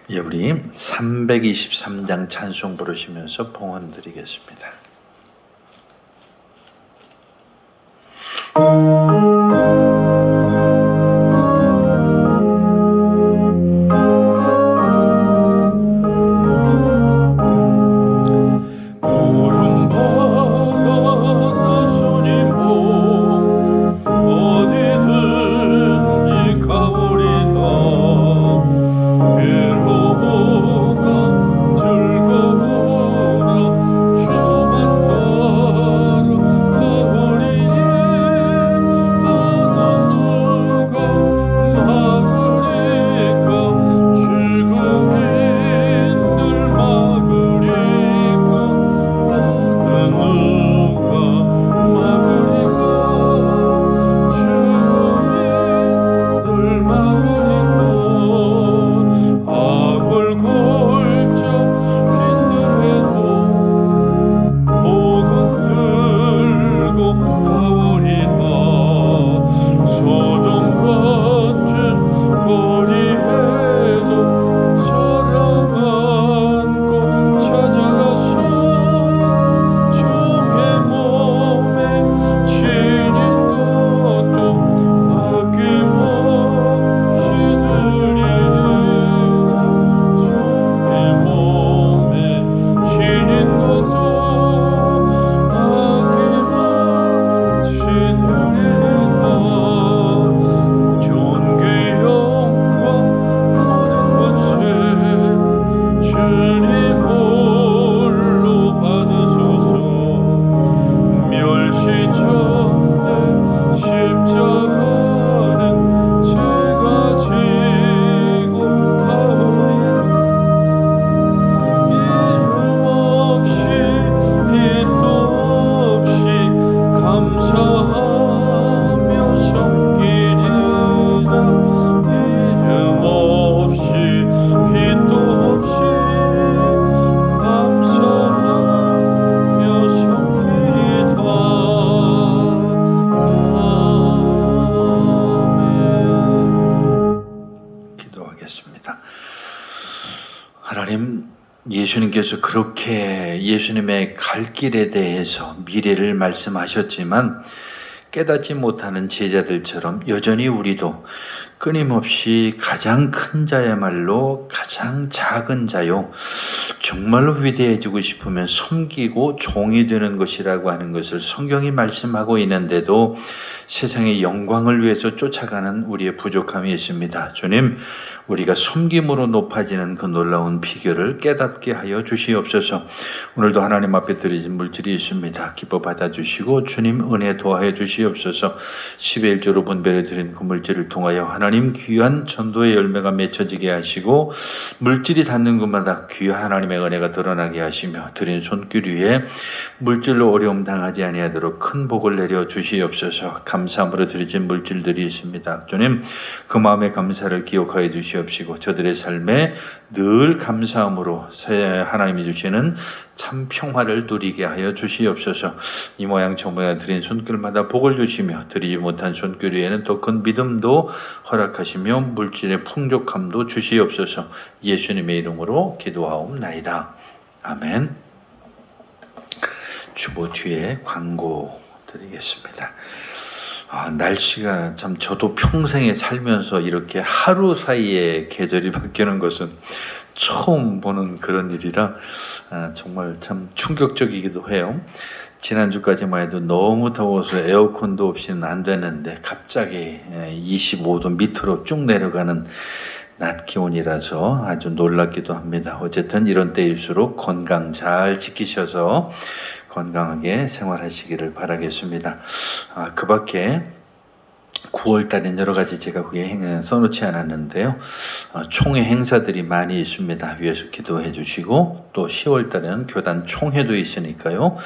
Speaker 1: 예, 우리 323장 찬송 부르시면서 봉헌 드리겠습니다. 하나님, 예수님께서 그렇게 예수님의 갈 길에 대해서 미래를 말씀하셨지만 깨닫지 못하는 제자들처럼 여전히 우리도 끊임없이 가장 큰 자야말로 가장 작은 자요, 정말로 위대해지고 싶으면 섬기고 종이 되는 것이라고 하는 것을 성경이 말씀하고 있는데도 세상의 영광을 위해서 쫓아가는 우리의 부족함이 있습니다. 주님, 우리가 섬김으로 높아지는 그 놀라운 비결을 깨닫게 하여 주시옵소서. 오늘도 하나님 앞에 드리신 물질이 있습니다. 기뻐 받아주시고 주님 은혜 도하여 주시옵소서. 10의 1조로 분배를 드린 그 물질을 통하여 하나님 귀한 전도의 열매가 맺혀지게 하시고 물질이 닿는 곳마다 귀한 하나님의 은혜가 드러나게 하시며 드린 손길 위에 물질로 어려움 당하지 아니하도록 큰 복을 내려 주시옵소서. 감사함으로 드리신 물질들이 있습니다. 주님, 그 마음의 감사를 기억하여 주시옵시고 저들의 삶에 늘 감사함으로 하나님이 주시는 참 평화를 누리게 하여 주시옵소서. 이 모양 저 모양 드린 손길마다 복을 주시며 드리지 못한 손길 위에는 더 큰 믿음도 허락하시며 물질의 풍족함도 주시옵소서. 예수님의 이름으로 기도하옵나이다. 아멘. 주보 뒤에 광고 드리겠습니다. 날씨가 참 저도 평생에 살면서 이렇게 하루 사이에 계절이 바뀌는 것은 처음 보는 그런 일이라 정말 참 충격적이기도 해요. 지난주까지만 해도 너무 더워서 에어컨도 없이는 안 되는데 갑자기 25도 밑으로 쭉 내려가는 낮 기온이라서 아주 놀랍기도 합니다. 어쨌든 이런 때일수록 건강 잘 지키셔서 건강하게 생활하시기를 바라겠습니다. 그 밖에 9월 달엔 여러 가지 제가 그게 써놓지 않았는데요. 총회 행사들이 많이 있습니다. 위에서 기도해 주시고 또 10월 달에는 교단 총회도 있으니까요.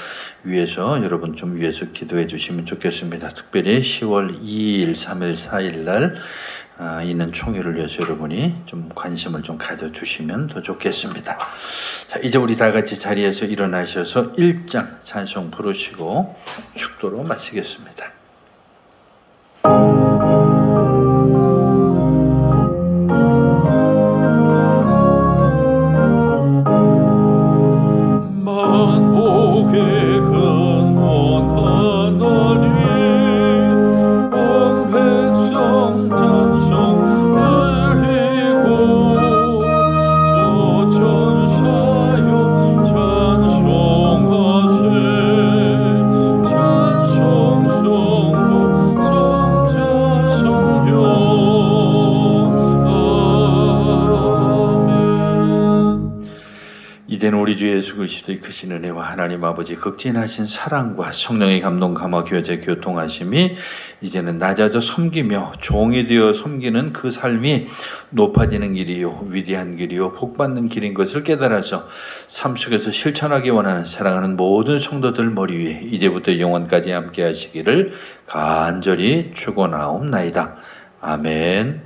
Speaker 1: 위에서 여러분 좀 위에서 기도해 주시면 좋겠습니다. 특별히 10월 2일, 3일, 4일 날 있는 총회를 위해서 여러분이 좀 관심을 좀 가져주시면 더 좋겠습니다. 자, 이제 우리 다 같이 자리에서 일어나셔서 1장 찬송 부르시고 축도로 마치겠습니다. 이제는 우리 주 예수 그리스도의 크신 은혜와 하나님 아버지 극진하신 사랑과 성령의 감동 감화 교제 교통하심이 이제는 낮아져 섬기며 종이 되어 섬기는 그 삶이 높아지는 길이요 위대한 길이요 복받는 길인 것을 깨달아서 삶 속에서 실천하기 원하는 사랑하는 모든 성도들 머리 위에 이제부터 영원까지 함께 하시기를 간절히 축원하옵나이다. 아멘.